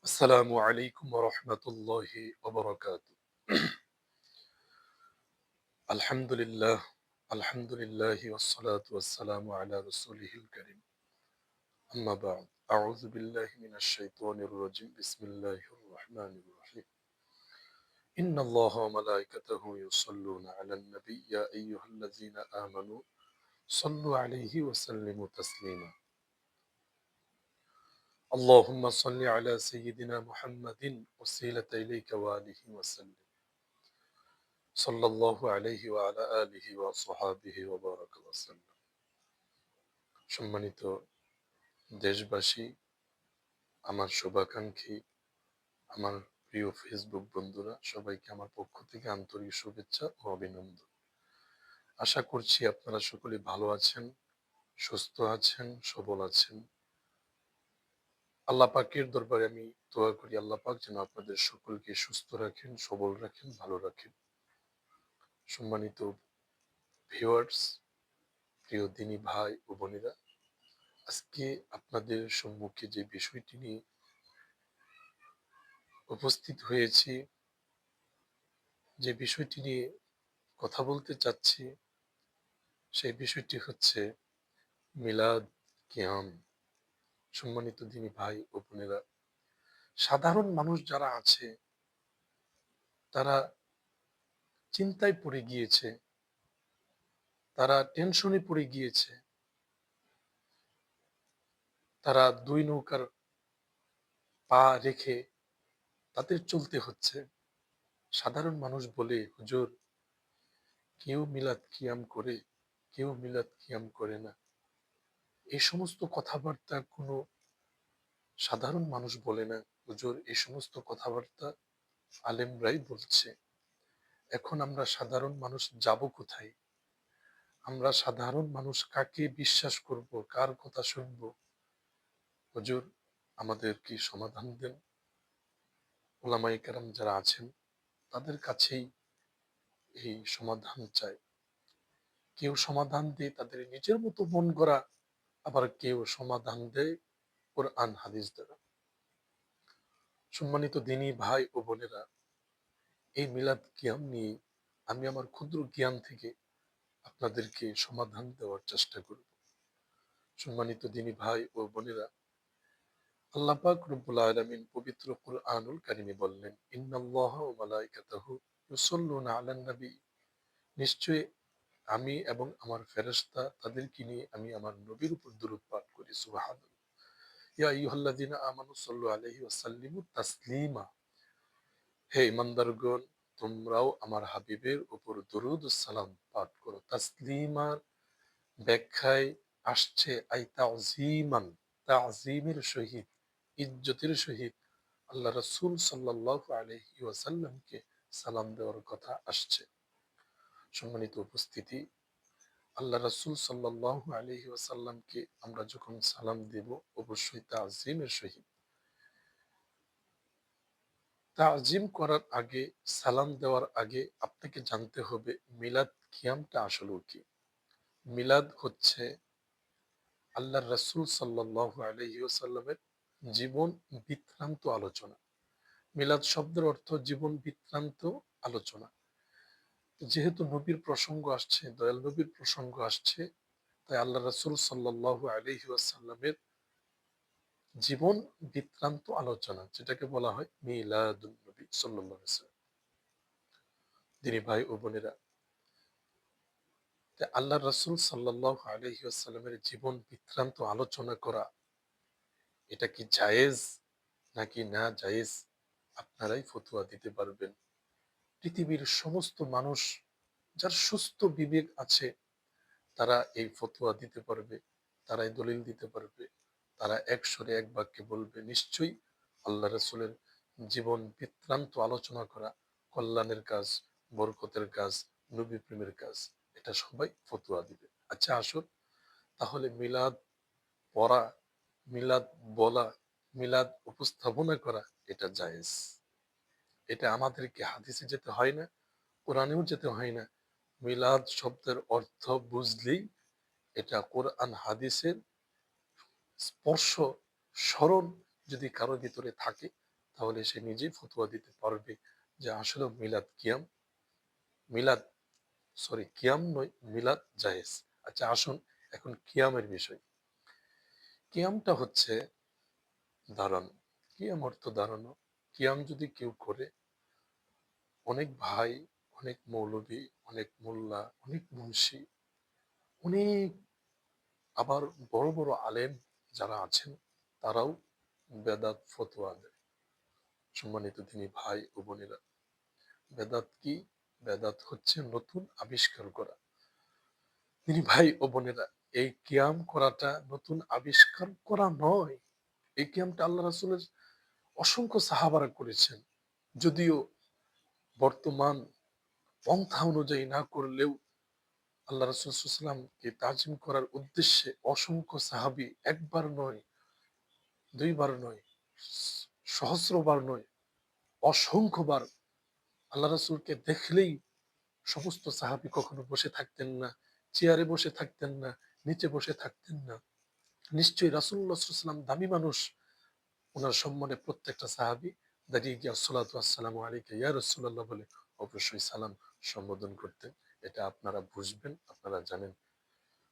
আসসালামু আলাইকুম ওয়া রাহমাতুল্লাহি ওয়া বারাকাতুহু। আলহামদুলিল্লাহ, আলহামদুলিল্লাহি ওয়াস সালাতু ওয়াস সালামু আলা রাসূলিহিল কারীম। আম্মা বা'দ। আউযু বিল্লাহি মিনাশ শাইতানির রাজীম। বিসমিল্লাহির রাহমানির রাহিম। ইন্নাল্লাহা ওয়া মালাইকাতাহু ইউসাল্লুনা আলান নাবী ইয়া আইয়ুহাল্লাযীনা আমানু সাল্লু আলাইহি ওয়া সাল্লিমু তাসলিমা। আল্লাহুম্মা সাল্লি আলা সাইয়্যিদিনা মুহাম্মাদিন ওয়াসিলাতা ইলাইকা ওয়া আলিহি ওয়া সাল্লিম। সাল্লাল্লাহু আলাইহি ওয়া আলা আলিহি ওয়া সাহাবিহি ওয়া বারাকা ওয়া সাল্লাম। সম্মানিত দেশবাসী, আমার শুভাকাঙ্ক্ষী, আমার প্রিয় ফেসবুক বন্ধুরা, সবাইকে আমার পক্ষ থেকে আন্তরিক শুভেচ্ছা ও অভিনন্দন। আশা করছি আপনারা সকলে ভালো আছেন, সুস্থ আছেন, সবল আছেন। আল্লাহ পাকের দরবারে আমি দোয়া করি আল্লাহ পাক যেন আপনাদের সকলকে সুস্থ রাখেন, সবল রাখেন, ভালো রাখেন। সম্মানিত ভিউয়ার্স, প্রিয় দিনী ভাই ও বোনেরা, আজকে আপনাদের সম্মুখে যে বিষয়টি নিয়ে উপস্থিত হয়েছি, যে বিষয়টি নিয়ে কথা বলতে চাচ্ছি, সেই বিষয়টি হচ্ছে মিলাদ কিয়াম। সম্মানিত দিনী ভাই ও বোনেরা, সাধারণ মানুষ যারা আছে তারা চিন্তায় পড়ে গিয়েছে, তারা টেনশনে পড়ে গিয়েছে, তারা দুই নৌকার পা রেখে তাদের চলতে হচ্ছে। সাধারণ মানুষ বলে, হুজুর, কেউ মিলাদ কিয়াম করে, কেউ মিলাদ কিয়াম করে না। এই সমস্ত কথাবার্তা কোনো সাধারণ মানুষ বলে না, হুজুর, এই সমস্ত কথাবার্তা আলেমরাই বলছে। এখন আমরা সাধারণ মানুষ যাব কোথায়? আমরা সাধারণ মানুষ কাকে বিশ্বাস করব, কার কথা শুনব? হুজুর, আমাদের কি সমাধান দেন। ওলামায়ে কেরাম যারা আছেন তাদের কাছেই এই সমাধান চাই। কেউ সমাধান দিয়ে তাদের নিজের মতো মন গড়া, আবার কেউ সমাধান দেয় কোরআন হাদিস দ্বারা। সম্মানিত দিনী ভাই ও বোনেরা, এই মিলাদ কিয়াম নিয়ে আমি আমার ক্ষুদ্র জ্ঞান থেকে আপনাদেরকে সমাধান দেওয়ার চেষ্টা করব। সম্মানিত দিনী ভাই ও বোনেরা, আল্লাহ পাক রব্বুল আলামিন পবিত্র কুরআনুল কারীমে বললেন, ইন্নাল্লাহা ওয়া মালাইকাতাহু ইউসাল্লুনা আলান নবী। নিশ্চয়ই আমি এবং আমার ফেরেশতা তাদেরকে নিয়ে আমি আমার নবীর উপর দরুদ পাঠ করি। সুবহানাল্লাহ। ইয়া আইয়ুহাল্লাযীনা আমানু সাল্লু আলাইহি ওয়া সাল্লিমু তাসলিমা। হে ইমানদারগণ, তোমরাও আমার হাবিবের উপর দরুদ ও সালাম পাঠ করো। তাসলিমার ব্যাখ্যায় আসছে আই তাজিমান, তাজিমের সহিত, ইজ্জতের সহিত আল্লাহ রাসূল সাল্লাল্লাহু আলাইহি ওয়াসাল্লামকে সালাম দেওয়ার কথা আসছে। সম্মানিত উপস্থিতি, আল্লাহ রাসূল সাল্লাল্লাহু আলাইহি ওয়াসাল্লামকে আমরা যখন সালাম দেব, অবশ্যই তাজিমের সহিত। তাজিম করার আগে, সালাম দেওয়ার আগে আপনাকে জানতে হবে মিলাদ কিয়ামটা আসলে কি। মিলাদ হচ্ছে আল্লাহর রাসূল সাল্লাল্লাহু আলাইহি ওয়াসাল্লামের জীবন বৃত্তান্ত আলোচনা। মিলাদ শব্দের অর্থ জীবন বৃত্তান্ত আলোচনা। যেহেতু নবীর প্রসঙ্গ আসছে, দয়াল নবীর প্রসঙ্গ আসছে, তাই আল্লাহ রাসূল সাল্লাল্লাহু আলাইহি ওয়াসাল্লামের জীবন বৃত্তান্ত আলোচনা, যেটাকে বলা হয় মিলাদুন নবী সাল্লাল্লাহু আলাইহি ওয়াসাল্লাম। দিনী ভাই ও বোনেরা, আল্লাহ রাসূল সাল্লাল্লাহু আলাইহি ওয়াসাল্লামের জীবন বৃত্তান্ত আলোচনা করা, এটা কি জায়েজ নাকি না জায়েজ, আপনারাই ফতোয়া দিতে পারবেন। পৃথিবীর সমস্ত মানুষ যার সুস্থ বিবেক আছে, তারা এই ফতোয়া দিতে পারবে, তারাই দলিল দিতে পারবে, তারা এক সুরে এক বাক্যে বলবে, নিশ্চয়ই আল্লাহ রাসূলের জীবন বৃত্তান্ত আলোচনা করা কল্যাণের কাজ, বরকতের কাজ, নবী প্রেমের কাজ। এটা সবাই ফতোয়া দিবে। আচ্ছা, আসুন তাহলে মিলাদ পড়া, মিলাদ বলা, মিলাদ উপস্থাপনা করা, এটা জায়েজ। এটা আমাদেরকে হাদিসে যেতে হয় না, কোরআনেও যেতে হয় না। মিলাদ শব্দের অর্থ বুঝলেই এটা কোরআন হাদিসের স্পর্শ, স্মরণ যদি কারোর ভিতরে থাকে, তাহলে সে নিজেই ফতোয়া দিতে পারবে যে আসলে মিলাদ কিয়াম নয়, মিলাদ জায়েজ। আচ্ছা আসুন এখন কিয়ামের বিষয়। কিয়ামটা হচ্ছে দাঁড়ানো। কিয়াম অর্থ দাঁড়ানো। কিয়াম যদি কেউ করে, অনেক ভাই, অনেক মৌলবী, অনেক মোল্লা, অনেক মুন্সি, অনেক আবার বড় বড় আলেম যারা আছেন, তারাও বেদাত ফতোয়া দেয়। সম্মানিত তিনি ভাই ও বোনেরা, বেদাত কি? বেদাত হচ্ছে নতুন আবিষ্কার করা। তিনি ভাই ও বোনেরা, এই কিয়াম করাটা নতুন আবিষ্কার করা নয়। এই কিয়ামটা আল্লাহ রাসূলের অসংখ্য সাহাবারা করেছেন। যদিও বর্তমান পন্থা অনুযায়ী না করলেও আল্লাহ রাসূল সাল্লাল্লাহু আলাইহি ওয়াসাল্লামকে তাজিম করার উদ্দেশ্যে অসংখ্য সাহাবী, একবার নয়, দুইবার নয়, সহস্রবার নয়, অসংখ্যবার আল্লাহ রাসূলকে দেখলেই সমস্ত সাহাবী কখনো বসে থাকতেন না, চেয়ারে বসে থাকতেন না, নিচে বসে থাকতেন না। নিশ্চয়ই রাসূলুল্লাহ সাল্লাল্লাহু আলাইহি ওয়াসাল্লাম দামি মানুষ, ওনার সম্মানে প্রত্যেকটা সাহাবী দাঁড়িয়ে গিয়ে আসসালাতু ওয়াসসালামু আলাইকা ইয়া রাসূলুল্লাহ বলে অবশ্যই সালাম সম্বোধন করতেন। এটা আপনারা বুঝবেন, আপনারা জানেন।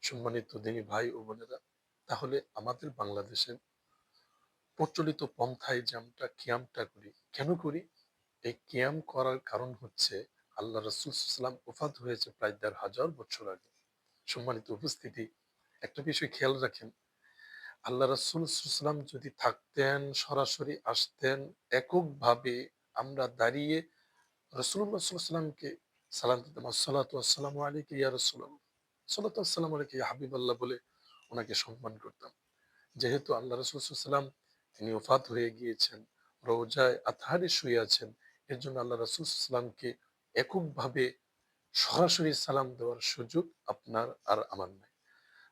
সম্মানিত দিনী ভাই ও বোনেরা, তাহলে আমাদের বাংলাদেশে প্রচলিত পন্থায় যে আমরা কিয়ামটা করি, কেন করি? এই কিয়াম করার কারণ হচ্ছে আল্লাহ রাসূল সাল্লাল্লাহু আলাইহি ওয়াসাল্লাম ওফাত হয়েছে প্রায় ১৫০০ বছর আগে। সম্মানিত উপস্থিতি, একটা বিষয় খেয়াল রাখেন, আল্লাহ রাসূল সাল্লাল্লাহু আলাইহি ওয়াসাল্লাম যদি থাকতেন, সরাসরি আসতেন, এককভাবে আমরা দাঁড়িয়ে রাসূলুল্লাহ সাল্লাল্লাহু আলাইহি ওয়াসাল্লামকে সালাম দিতাম, আসসালাতু ওয়াসসালামু আলাইকা ইয়া রাসূলুল্লাহ, সালাতু ওয়াসসালামু আলাইকা ইয়া হাবিবাল্লাহ বলে ওনাকে সম্মান করতাম। যেহেতু আল্লাহ রাসূল সাল্লাল্লাহু আলাইহি ওয়াসাল্লাম তিনি ওফাত হয়ে গিয়েছেন, রওজায়ে আতহারে শুয়ে আছেন, এর জন্য আল্লাহ রাসূল সাল্লাল্লাহু আলাইহি ওয়াসাল্লামকে এককভাবে সরাসরি সালাম দেওয়ার সুযোগ আপনার আর আমার নাই।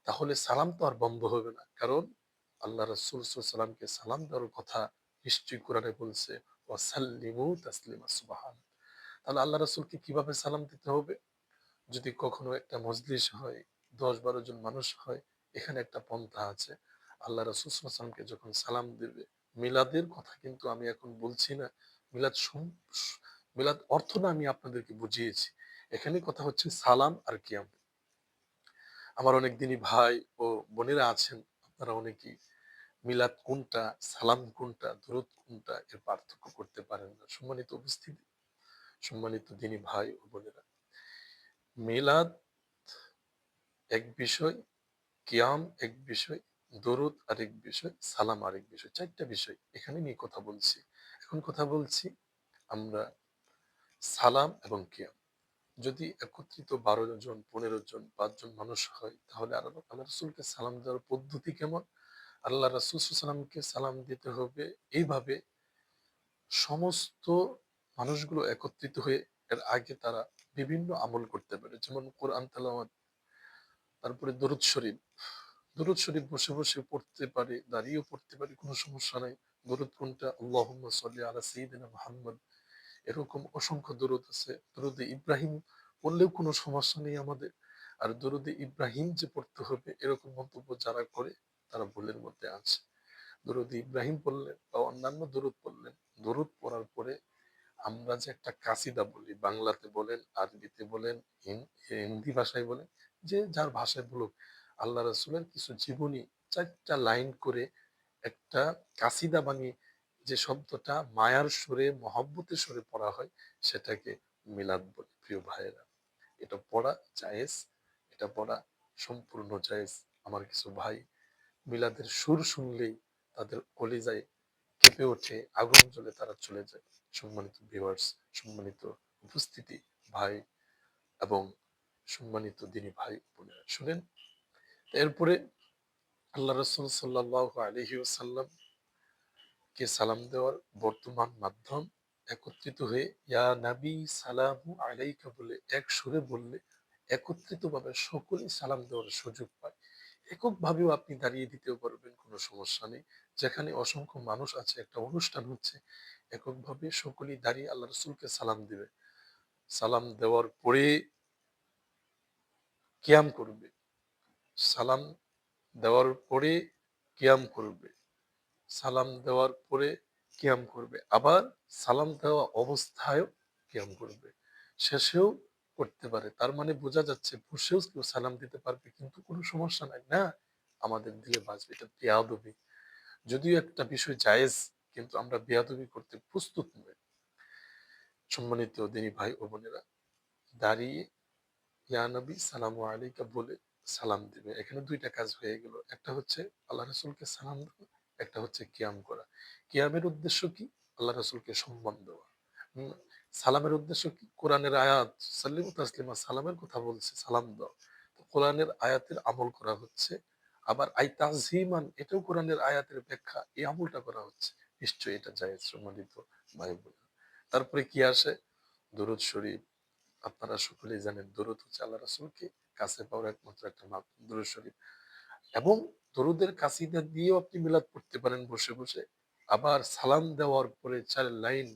তাহলে সালাম তো আর বন্ধ হবে না, কারণ আল্লাহ রাসূল সাল্লাল্লাহু আলাইহি ওয়াসাল্লামকে সালাম দেওয়ার কথা নিশ্চয়ই কোরআনে বলছে, ওয়াসাল্লিমু তাসলিমা, সুবহান। তাহলে আল্লাহ রাসূলকে কিভাবে সালাম দিতে হবে? যদি কখনো একটা মজলিস হয়, ১০-১২ জন মানুষ হয়, এখানে একটা পন্থা আছে। আল্লাহ রাসূল সাল্লাল্লাহু আলাইহি ওয়াসাল্লামকে যখন সালাম দিবে, মিলাদের কথা কিন্তু আমি এখন বলছি না। মিলাদ সম মিলাদ অর্থ না আমি আপনাদেরকে বুঝিয়েছি। এখানে কথা হচ্ছে সালাম আর কিয়াম। আমার অনেক দিনী ভাই ও বোনেরা আছেন, আপনারা অনেকেই মিলাদ কোনটা, সালাম কোনটা, দরুদ কোনটা এর পার্থক্য করতে পারেন না। সম্মানিত উপস্থিতি, সম্মানিত দিনী ভাই ও বোনেরা, মিলাদ এক বিষয়, কিয়াম এক বিষয়, দরুদ আরেক বিষয়, সালাম আরেক বিষয়। ৪ টা বিষয় এখানে নিয়ে কথা বলছি। এখন কথা বলছি আমরা সালাম এবং কিয়াম। যদি একত্রিত ১২ জন, ১৫ জন, ৫ জন মানুষ হয়, তাহলে আল্লাহ রাসূলকে সালাম দেওয়ার পদ্ধতি কেমন? আল্লাহ রাসূল সাল্লাল্লাহু আলাইহি ওয়াসাল্লামকে সালাম দিতে হবে এইভাবে, সমস্ত মানুষগুলো একত্রিত হয়ে এর আগে তারা বিভিন্ন আমল করতে পারে। যেমন কোরআন তেলাওয়াত, তারপরে দরুদ শরীফ। দরুদ শরীফ বসে বসে পড়তে পারে, দাঁড়িয়েও পড়তে পারে, কোনো সমস্যা নাই। দরুদ কোনটা? আল্লাহুম্মা সাল্লি আলা সাইয়্যিদিনা মুহাম্মদ। এরকম অসংখ্য দরুদ আছে। দরুদে ইব্রাহিম পড়লেও কোনো সমস্যা নেই আমাদের। আর দরুদে ইব্রাহিম যে পড়তে হবে এরকম মন্তব্য যারা করে তারা ভুলের মধ্যে আছে। দরুদ ইব্রাহিম পড়লেন বা অন্যান্য দরুদ পড়লেন, দরুদ পড়ার পরে আমরা যে একটা কাসিদা বলি, বাংলাতে বলেন, আরবিতে বলেন, হিন্দি ভাষায় বলেন, যে যার ভাষায় বলুক, আল্লাহ রাসূলের কিছু জীবনী ৪ টা লাইন করে একটা কাসিদা বানিয়ে, যে শব্দটা মায়ার সুরে, মহব্বতের সুরে পড়া হয়, সেটাকে মিলাদ বলে। প্রিয় ভাইয়েরা, এটা পড়া জায়েজ, এটা পড়া সম্পূর্ণ জায়েজ। আমার কিছু ভাই মিলাদের সুর শুনলেই তাদের কলিজায় কেঁপে ওঠে, আগুন জ্বলে, তারা চলে যায়। সম্মানিত ভিউয়ার্স, সম্মানিত উপস্থিতি, ভাই এবং সম্মানিত দিনী ভাই বোনেরা, শুনেন। এরপরে আল্লাহ রাসূল সাল্লাল্লাহু আলাইহি ওয়াসাল্লাম কে সালাম দেওয়ার বর্তমান মাধ্যম, একত্রিত হয়ে ইয়া নবী সালামু আলাইকা বলে এক সুরে বললে একত্রিতভাবে সকলেই সালাম দেওয়ার সুযোগ পায়। এককভাবেও আপনি দাঁড়িয়ে দিতেও পারবেন, কোনো সমস্যা নেই। যেখানে অসংখ্য মানুষ আছে, একটা অনুষ্ঠান হচ্ছে, এককভাবে সকলেই দাঁড়িয়ে আল্লাহ রাসূলকে সালাম দিবে। সালাম দেওয়ার পরে কিয়াম করবে। সালাম দেওয়ার পরে কিয়াম করবে। সালাম দেওয়ার পরে কিয়াম করবে, আবার সালাম দেওয়া অবস্থায়ও কিয়াম করবে, শেষেও করতে পারে। তার মানে বোঝা যাচ্ছে বসেও কেউ সালাম দিতে পারবে, কিন্তু কোনো সমস্যা নাই, না আমাদের দিলে বাঁচবে, এটা বেয়াদবি। যদিও একটা বিষয় জায়েজ, কিন্তু আমরা বেয়াদবি করতে প্রস্তুত নই। সম্মানিত দিনী ভাই ও বোনেরা, দাঁড়িয়ে ইয়া নবী সালামু আলাইকা বলে সালাম দিবে। এখানে দুইটা কাজ হয়ে গেল, একটা হচ্ছে আল্লাহ রাসূলকে সালাম দেওয়া, একটা হচ্ছে কিয়াম করা। কিয়ামের উদ্দেশ্য কি? আল্লাহ রাসূলকে সম্মান দেওয়া। উম, সালামের উদ্দেশ্য কি? কোরআনের আয়াত সাল্লিমু তাসলিমা, সালামের কথা বলছে, সালাম দাও। তো কোরআনের আয়াতের আমল করা হচ্ছে। আবার আই তাজিমান, এটাও কোরআনের আয়াতের ব্যাখ্যা, এই আমলটা করা হচ্ছে। নিশ্চয়ই এটা জায়েজ সম্মানিত ভাই বোন। তারপরে কি আসে? দরুদ শরীফ। আপনারা সকলেই জানেন দরুদ হচ্ছে আল্লাহ রাসূলকে কাছে পাওয়ার একমাত্র একটা মাধ্যম, দরুদ শরীফ। এবং দরুদের কাসিদা দিয়েও আপনি মিলাদ পড়তে পারেন বসে বসে। আবার সালাম দেওয়ার পরে 4 লাইন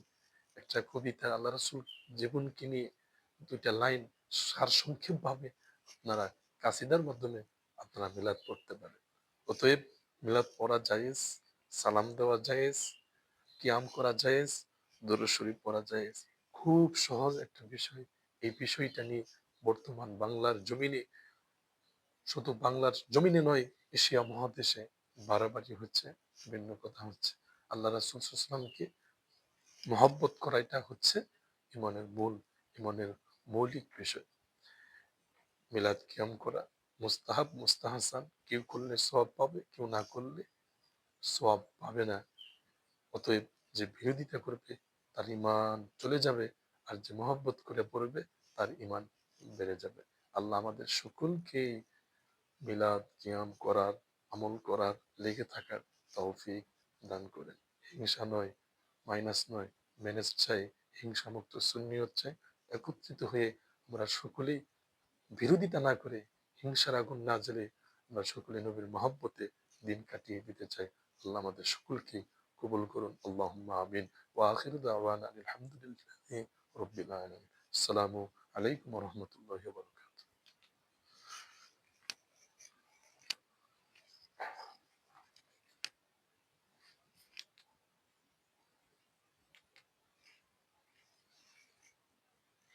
একটা কবিতা আল্লাহ রাসূল জীবনকে নিয়ে 2টা লাইন সারসংক্ষেপ ভাবে আপনারা কাসিদার মাধ্যমে আপনারা মিলাদ পড়তে পারেন। অতএব মিলাদ পড়া জায়েজ, সালাম দেওয়া জায়েজ, কিয়াম করা জায়েজ, দরুদ শরীফ পড়া জায়েজ। খুব সহজ একটা বিষয়। এই বিষয়টা নিয়ে বর্তমান বাংলার জমিনে, শুধু বাংলার জমিনে নয়, এশিয়া মহাদেশে বাড়াবাড়ি হচ্ছে, বিভিন্ন কথা হচ্ছে। আল্লাহ রাসূল সাল্লাল্লাহু আলাইহি ওয়াসাল্লামকে মহব্বত করা, এটা হচ্ছে ইমানের মূল, ইমানের মৌলিক বিষয়। মিলাদ কিয়াম করা মুস্তাহাব, মুস্তাহাসান, কেউ করলে সওয়াব পাবে, কেউ না করলে সওয়াব পাবে না। অতএব যে বিরোধিতা করবে তার ঈমান চলে যাবে, আর যে মহব্বত করে পড়বে তার ঈমান বেড়ে যাবে। আল্লাহ আমাদের সকলকে মিলাদ কিয়াম করার, আমল করার, লেগে থাকার তৌফিক দান করেন। হিংসা নয়, মাইনাস নয়, ম্যানেজ চাই, হিংসা মুক্ত সুন্নিয়ত চাই। একত্রিত হয়ে আমরা সকলেই বিরোধিতা না করে, হিংসার আগুন না জ্বেলে আমরা সকলে নবীর মহব্বতে দিন কাটিয়ে দিতে চাই। আল্লাহ আমাদের সকলকে কবুল করুন, আল্লাহুম্মা আমিন। ওয়া আখিরু দাওয়ানা আলহামদুলিল্লাহি রাব্বিল আলামিন। আসসালামু আলাইকুম ওয়া রাহমাতুল্লাহি ওয়া বারাকাতুহু।